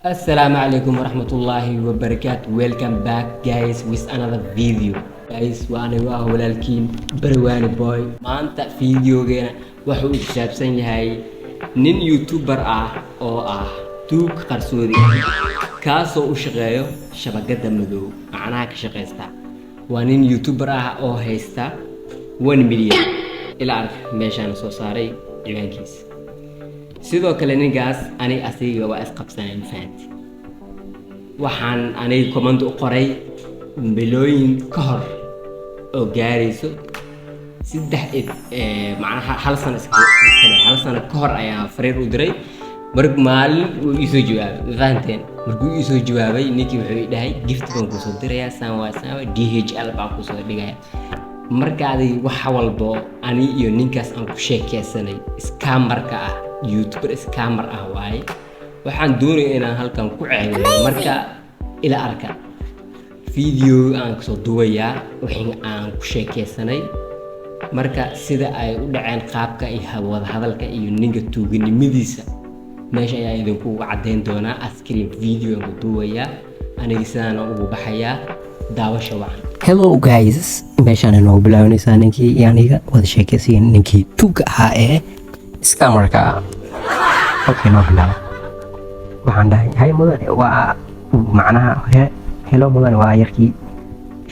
Assalamu alaikum warahmatullahi wabarakatuh. Welcome back guys with another video. Guys, waana walaalkiin Barwaani Boy. Maanta videogeena wuxuu ku saabsan yahay nin YouTuber ah oo ah tuug qarsoodi kaasoo u shaqeeyo shabakada madow macnaha ka shaqeysta. Waa nin YouTuber ah oo haysta 1 milyan ilaa meeshaan soo saaray ciwaankiisa. sidoo kale ninkaas ani asiga waa isqabsanay fahanti waxaan anay comment u qoray bilooyin ka hor oo gaarayso macnaha hal sano ka hor ayaa fariir u diray maalin uu ii soo jawaabay fahanteen markuu ii soo jawaabay ninkii wuxuu dhahay gift baan ku soo dirayaa saan DHL baan ku soo dhigayaa markaadii wax walbo ani iyo ninkaas aan ku sheekeysanay scammerka ah YouTuber scammer ah waaye waxaan doonayaa inaan halkan ku ceeyo marka ila arka video aan soo duwayaa wixii aan ku sheekeysanay marka sida ay u dhaceen qaabka iyo wada hadalka iyo ninka tuuganimadiisa meesha ayaa idinku cadeyn doonaa askrin video aan ku duwayaa aniga sidaan ugu baxayaa daawasho wacan. Hello guys, meeshaan inoo bilaabanaysaa ninkii iyo aniga wada sheekeysiin ninkii tuuga ahaa ee scammerka. Okay, noo bilaabo. Waxaan dhahay hay mudane waa macnaha hello mudane waa yarkii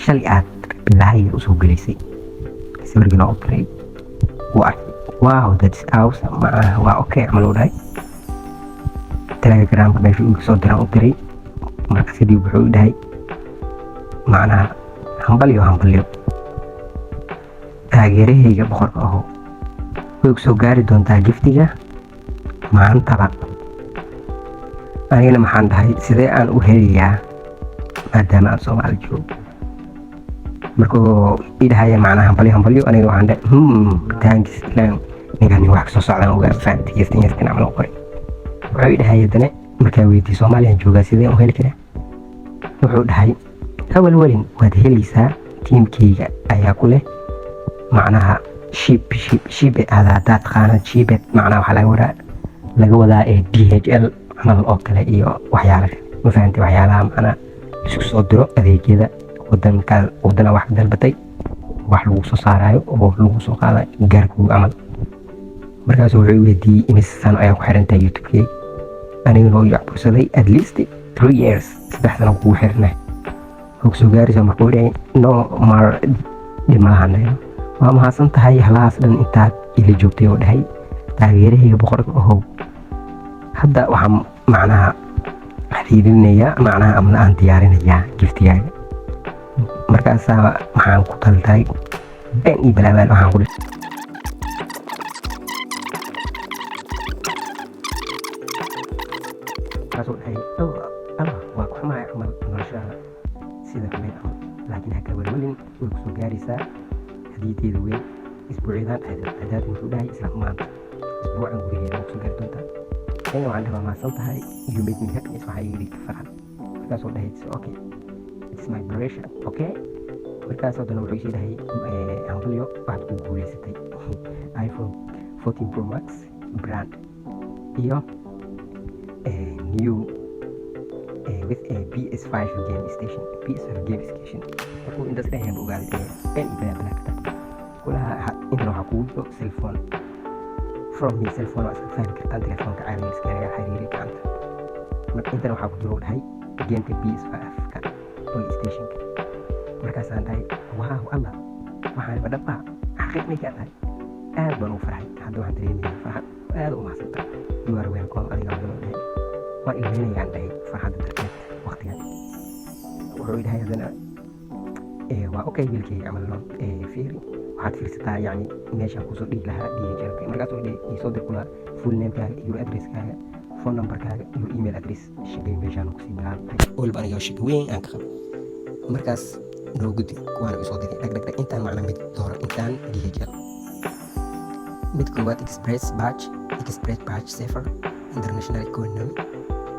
shalay aad bilaahi usoo gelaysay sawirkana u diray wow that's awesome waa okay camal u dhahay Telegram meesha uu soo diray u diray marka sidii wuxuu dhahay macnaha hambalyo taageerahayga boqorka ahoo way soo gaari doontaa giftiga maantaba anigana maxaan dhahay sidee aan u helayaa maadaama aan Soomaali joogo markuu idhahaya macnaha hambalyo aniga waxaan dhahay thanks ilaan ninkan wax soo socdaan uga faanti yeestin camal u qoray wuxuu idhahaya dane markaa weydii Soomaaliyan joogaa sidee u heli karaa wuxuu dhahay awalwalin waad helaysaa tiimkayga ayaa ku leh macnaha shibe hadaad taqaanad shibe macnaha waxaa laga wadaa DHL camal oo kale iyo waxyaalo kale ma fahanti waxyaalaha macnaha isku soo diro adeegyada wadana wax dalbatay wax lagu soo saarayo oo lagu soo qaadayo gaarku camal markaas wuxuu weydiiyey imise sano ayaa ku xiran tahay YouTube-kayga anigana oo yacbursaday at least 3 years 3 sano kugu xirnay soo gaaraysa markuu dhahay no mar dhimaahanayo waa mahadsan tahay halaas dhan intaad ila joogtay oo dhahay taageerahayga boqorka ahoo hadda waxaan macnaha xiriirinayaa macnaha amna aan diyaarinayaa giftigaaga markaasaa waxaan ku taltahay been iyo balaabaan waxaan ku dhisay kaasoo dhahay waa ku xumahay camal noloshaada sida meel camal laakiin haka walwalin way ku soo gaaraysaa hadiyadeeda weyn isbuucyadan adaad wuxuu dhahay isla maanta isbuucan gudaheeda way ku soo gaari doontaa aniga waxaan dhahaa mahadsan tahay you make me happy waxaa iga dhigta farxad markaasoo dhahay okay it's my pressure okay markaasoo dana wuxuu isii dhahay hambalyo waxaad ku guulaysatay iPhone 14 Pro Max brand iyo new with a PS5 game station markuu intaas dhahay ogaaday been iyo balaabalaagta kulaha intan waxaa kugu jiro cellphone from his cellphone waa iska fahmi kartaan telefoonka caadiga iskaga xiriiri gacanta marka intan waxaa ku jiro dhahay gameka PS5ka PlayStation-ka markaasaan dhahay wow allah waxaan badhaba xaqiiqni ka dhahay aad baan u farxay hadda waxaan dareemayaa farxad aad u mahadsantahay you are welcome adiga madalo dhahay waa ilmeynayaan dhahay farxadda darteed waqtigan wuxuu dhahay haddana waa okay wiilkayga camal loo fiiri waxaad fiirsataa yacni meeshaan kusoo dhigi lahaa DHL markaas oo isoo dir kula full namekaaga iyo adresskaaga phone numberkaaga iyo email address shaqay meeshaan kusii bilaabay walba aniga shaqo weyn aan ka qabo markaas noo gudi kuwaan isoo diray dhagdhag intaan macna mid dooro intaan DHL mid koowaad express batch safer international economy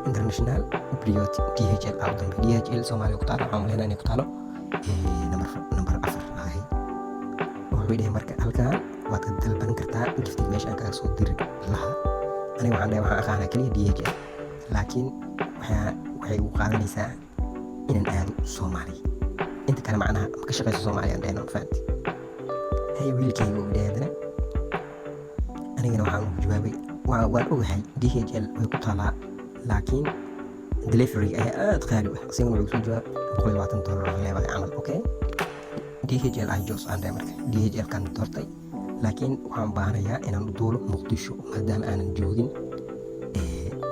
international priority DHL out dambe DHL Soomaaliya ku taalo waxaan maleynaa inay ku taalo number 4 ahay wuxuu dhahay marka halkaan waad ka dalban kartaa giftiga meesha aan kaga soo diri lahaa aniga waxaan aqaanaa kaliya DHL laakiin waxay u qaadanaysaa inaan aado Soomaaliya inta kale macnaha ma ka shaqeyso Soomaaliya aan dhahno fahanti hay wiilkayga u dhaadana anigana waxaan ugu jawaabay waan ogahay DHL way ku taalaa laakiin delivery ayaa aad qaali ah asigana wuxuu soo jawaab $120 leeyahay camal okay DHL ay joos aan dhahay marka DHL kan doortay laakiin waxaan baahanayaa inaan u duulo Muqdisho maadaama aanan joogin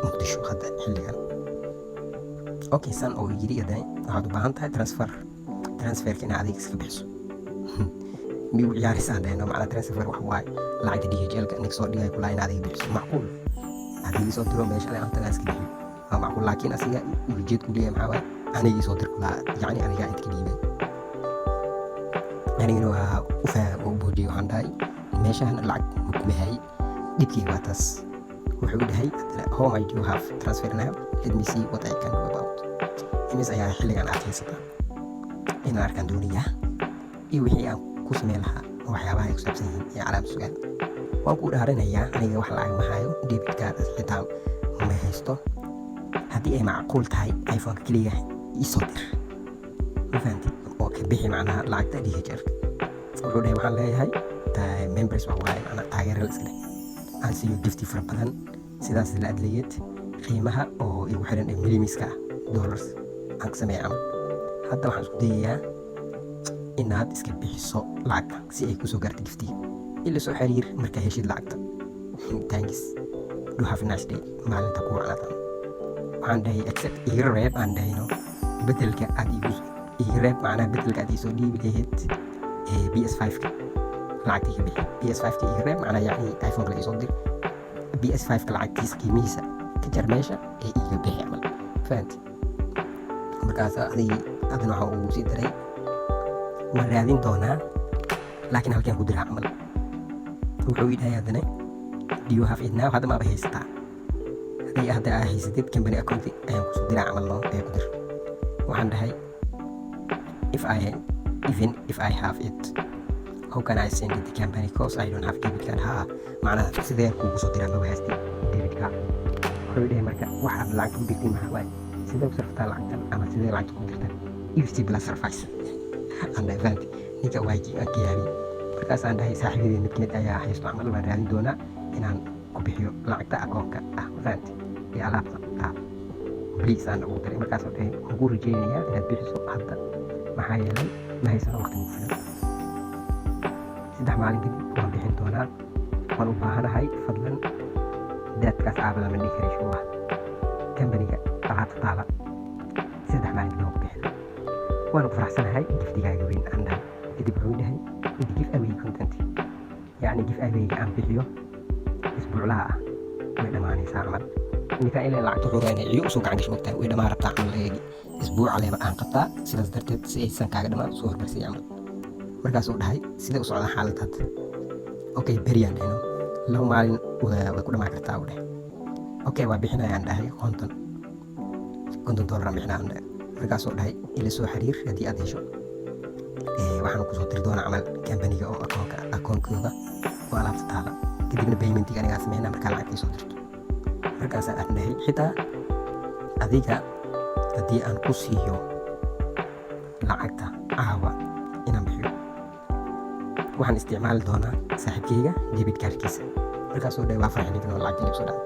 Muqdisho hadda xilligan okay san oo yiri yaday waxaad u baahan tahay transferka inaad adiga iska bixiso mi u ciyaaraysaa dhayno macna transfer wax waay lacagta DHL ka nix soo dhigay kula inaad adiga bixiso macquul adiga soo diro meesha aan tagaa iska bixiyo waa macquul laakiin asiga ujeed ku leeyahay maxaa waay aniga soo dir kula yani aniga inta kaliya anigana waa u fahmo oo boodiyo waxaan dhahay meeshaan lacag ma ku bahay dhibkii waa taas wuxuu dhahay how much do you have transfer now let me see what I can do about imis ayaa xilligan aad haysataa inaan arkaan doonayaa iyo wixii aan ku sameyn lahaa waxyaabaha ay ku saabsan yihiin iyo calaamad su'aal waan ku dhaaranayaa aniga wax lacag ma hayo debit card xitaa ma haysto haddii ay macquul tahay iPhone-ka keliya isoo dir ma fahanti oo ka bixi macnaha lacagta DHL wuxuu dhahay waxaan leeyahay members wax waaye macnaha taageero la iska leh aan siiyo gifti fara badan sidaas la adleeyad qiimaha oo igu xiran ee milimiska dollars aan ka sameeyo camal hadda waxaan isku dayayaa inaad iska bixiso lacag si ay kusoo gaarto giftiga ila soo xiriir markaa heshid lacagta thanks do have a nice day maalinta ku wacnaadan waxaan dhahay accept iga reeb aan dhahayno bedelka aad iga reeb macnaha bedelka aad isoo dhiibi lahayd PS5ka lacagta iga bixi PS5ka iga reeb macnaha yacni iPhone la isoo dir PS5ka lacagtiisa qiimihiisa ka jar meesha ee iga bixi camal fahanti markaas adina waxaa ugu sii daray waan raadin doonaa laakiin halkaan ku diraa camal wuxuu ii dhahay haddana do you have it now hadda maaba haysataa haddii hadda aa haysatid company account ayaan kusoo diraa camal noo ee ku dir waxaan dhahay even if I have it how can I send it the company cause I don't have debit card haa macnaha sidee kuugu soo diraa maba haystin debit card wuxuu dhahay marka waxaad lacagta ku dirtay maxaa waaye sidee u sarftaa lacagtan ama sidee lacagta ku dirtan EFT plus service aan dhahay fahanti ninka waajii aan ka yaabin markaas aan dhahay saaxiibadii mid kamid ayaa haysto camal waan raadin doonaa inaan ku bixiyo lacagta akoonka fahanti iyo alaabta please aan ugu diray markaas oo dhahay waan kuu rajeynayaa inaad bixiso hadda maxaa yeelay ma haysano waqti ugu filan 3 maalin kadib waan bixin doonaa waan u baahanahay fadlan daadkaas caabada ma dhihi karay shuuha kambaniga alaabta taala 3 maalin kadib waan ku bixin waan ku faraxsanahay giftigaaga weyn aan dhahay kadib wuxuu dhahay inta gif away content yacni gif awayga aan bixiyo isbuuclaha way dhammaanaysaa camal ninka ilaa lacagta xurayna iyo usoo gacan gasho mogtahay way dhammaan rabtaa camal eegi isbuuca leeba aan qabtaa sidaas darteed si aysan kaaga dhammaan soo hormarsay camal markaasuu dhahay sidee u socdaa xaaladda hadda okay beriyaan dhahno 2 maalin way ku dhammaan kartaa u dhahay okay waa bixinayaan dhahay $50 aan bixinayaan dhahay markaasuu dhahay ila soo xiriir haddii aad hesho waxaan kusoo diri doonaa camal kambaniga oo akoonkooda oo alaabta taala kadibna paymentiga anigaa sameynaa markaa lacagta soo dirto markaasaan aan dhahay xitaa adiga haddii aan ku siiyo lacagta caawa inaan bixiyo waxaan isticmaali doonaa saaxiibkayga debit cardkiisa markaasuu dhahay waa farxi ninkan oo lacagta iibsoo dhaca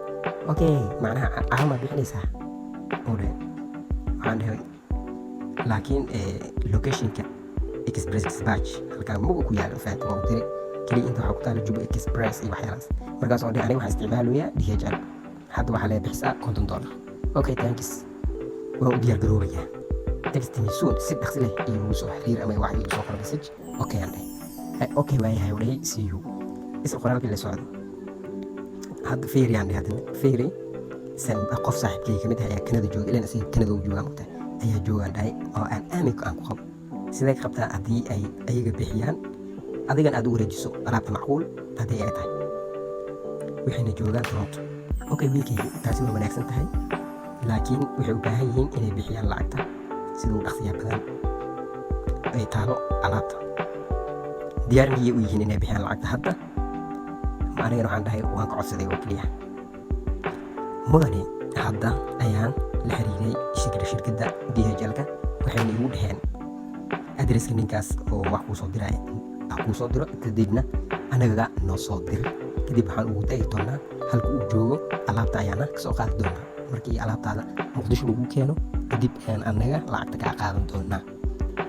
okay macnaha caawa maad bixinaysaa uu dhahay waxaan dhahay laakiin locationka express dispatch halkaan magu ku yaalo fahanti waa u diray keliya inta waxaa ku taala Juba Express iyo waxyaalaas markaas oo dhahay aniga waxaan isticmaalayaa DHL hadda waxaa lee bixisaa $50 okay thanks waan u diyaar garoobayaa text me soon si dhaqsi leh iigu soo xiriir ama wax iigu soo qor message okay aan dhahay okay waayahay u dhahay see you isla qoraalkii la socdo hadda feeri aan dhahay haddana feeri qof saaxiibkayga kamid ah ayaa Canada jooga ilaan asiga Canada uu joogaa mogtahay ayaa joogaan dhahay oo aan aaminka aan ku qabo sidee ka qabtaa haddii ay ayaga bixiyaan adigan aad u wareejiso alaabta macquul haddii ay tahay waxayna joogaan Toronto okay wiilkayga taasi waa wanaagsan tahay laakiin waxay u baahan yihiin inay bixiyaan lacagta siduu dhaqsiyaa badan ay taalo alaabta diyaar miyay u yihiin inay bixiyaan lacagta hadda anigana waxaan dhahay waan ka codsaday oo keliya mudane hadda ayaan la xiriiray shirkadda DHL-ka waxayna igu dhaheen adreska ninkaas oo wax kuu soo diraya ha kuu soo diro kadibna anaga noo soo dir kadib waxaan ugu tagi doonaa halka uu joogo alaabta ayaana kasoo qaadi doonaa markii alaabtaada muqdisho lagu keeno kadib anaga lacagta kaa qaadan doonaa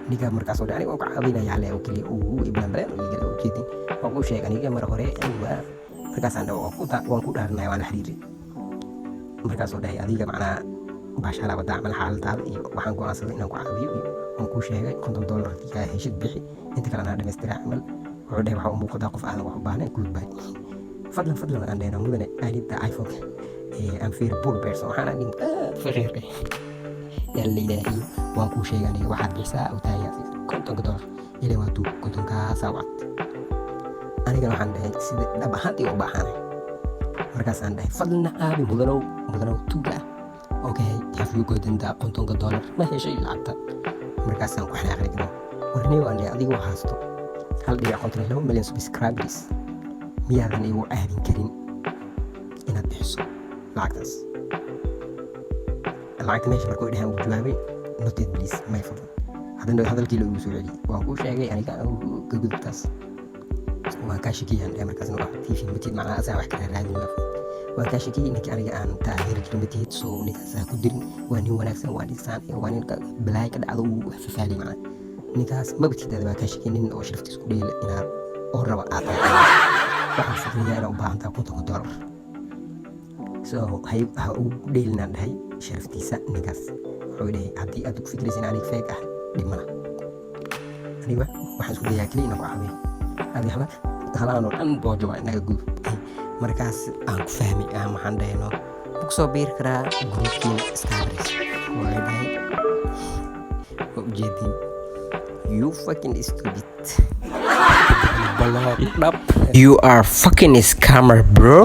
ninka markaas oo aniga oo ka caawinaya le oo kaliya uu iblanbareen oo iga ujeedin oo ku sheegay aniga mar hore waa markaas aan waan ku dhaarnay waan la xiriiray markaas oo dhahay adiga macnaa baasha la wadaa mal xaaladaada iyo waxaan go'aansaday inaan ku caawiyo waan ku sheegay $50 kaa heshid bixi inta kale aan dhamaystiraa camal wuxuu dhahay waxa u muuqdaa qof aadan wax u baahnayn goodbye fadlan aan dhahayna mudane aalida iPhone aan fiir bull person waxaan adin faqiir yaa leeyahay waan ku sheegay aniga waxaad bixisaa oo tahay $50 ilaa waa tuu $50 sawad aniga waxaan dhahay sida dhab ahaantii u baahanay markaas aan dhahay fadlan aabi mudanow tuuga okay have you gotten the $50 ma heshay lacagta markaas aan ku xanaaqnay warniyo aan dhahay adigu haasto 1.2 milyan subscribers miyaadan igu aadin karin inaad bixiso lacagtaas lacagta meesha markuu dhahay uu jawaabay noted please may fadlan haddana hadalkii lagu soo celiyay waan ku sheegay aniga ka gudubtaas waan ka shakiyay markaas inuu TV matid macnaha asaa wax kala raadin waan ka shakiyay ninkii aniga aan taageeri jirin matid soo ninkaas ku dirin waa nin wanaagsan waa dhisaan waa nin balaay ka dhacdo uu fafaali macnaha ninkaas ma batidada waa ka shakiyay nin oo sharaftiis ku dheela inaad oo raba aad waxaan fikrayaa inaan u baahan tahay $50 so ha ugu dheelinaan dhahay sharaftiisa ninkaas wuxuu dhahay haddii aad ku fikraysan aniga feeg ah dhimana aniga waxaan isku dayaa keliya inaan ku caawiyo adi halaan oo dhan boojo waa inaga gudub markaas aan ku fahmay maxaan dhahayno ku soo biiri karaa groupkiina Scabris waa dhahay waa ujeedin you fucking stupid you are fucking scammer bro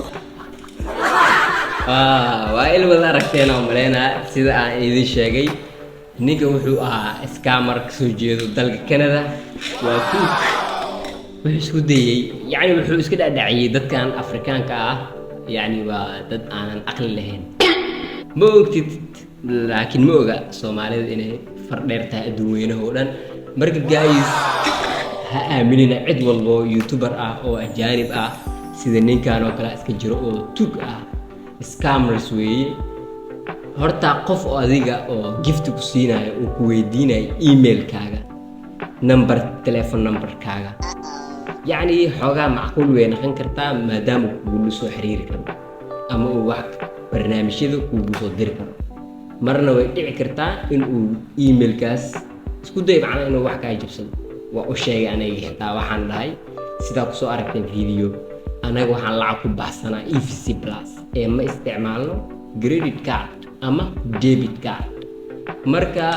waa ilwada aragteen oo maleena sida aan idin sheegay ninka wuxuu ahaa scammer ka soo jeedo dalka Canada waa cook wuxuu isku dayay yani wuxuu iska dhacdhaciyay dadkan Afrikaanka ah yani waa dad aan aqli lahayn ma ogtid laakiin ma oga Soomaalida inay fardheer tahay adduunweynaha oo dhan marka guys ha aaminina cid walbo YouTuber ah oo ajaanib ah sida ninkan oo kale iska jiro oo tug ah scammers weeye horta qof oo adiga oo gift ku siinayo oo ku weydiinayo email-kaaga telephone number-kaaga يعني حوجا معقول وين خن كرتا ما دام كولسو حرير كرو أما هو واحد برنامج هذا كولسو دير كرو مرنا ويدعي كرتا إنه إيميل كاس سكود ده معناه إنه واحد كاي جبسل وأشياء أنا يحتاج واحد هاي سيدا كسو أركتين فيديو أنا واحد لعب بحثنا EFC Plus إما استعماله credit card أما debit card مركا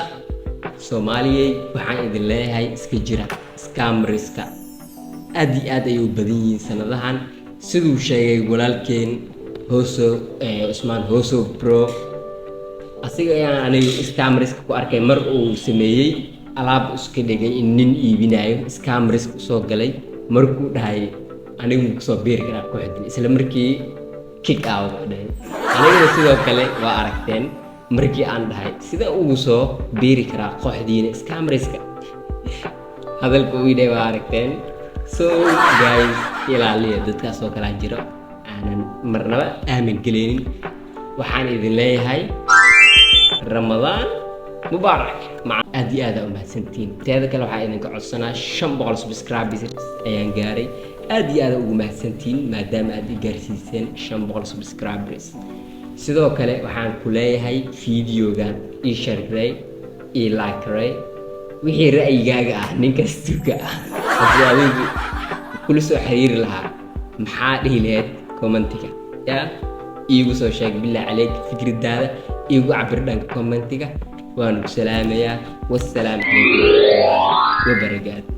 سومالية واحد إذا لا هاي سكجرا scam risk aad ayuu badan yihiin sanadahan sidoo sheegay walaalkeen hooso Usman hooso pro asiga ayaan aniga scam risk ku arkay mar uu sameeyay alaab iska dhigay in nin iibinayo scam risk soo galay markuu dhahay anigu ku soo beer kara kooxdii isla markii kick out dhahay aniga sidoo kale waa aragteen markii aan dhahay sida uu soo beeri kara kooxdiina scam risk hadalku uu yidhi waa aragteen so guys ilaaliya dadkaas oo kala jiro aanan marnaba aamin gelinin waxaan idin leeyahay Ramadan mubaarak ma aad iyo aad u mahadsantiin teeda kale waxaan idinka codsanaa 500 subscribers ayaan gaaray aad iyo aad ugu mahadsantiin maadaama aad i gaarsiiseen 500 subscribers sidoo kale waxaan ku leeyahay videogan i share ray i like ray wixii ra'yigaaga ah ninka stuga ah كل سو حرير لها محاده لهاد كومنتيكا يا ايغو سو شيك بالله عليك فكر داده ايغو عبر دانك كومنتيكا وانو سلام يا والسلام عليكم وبركاته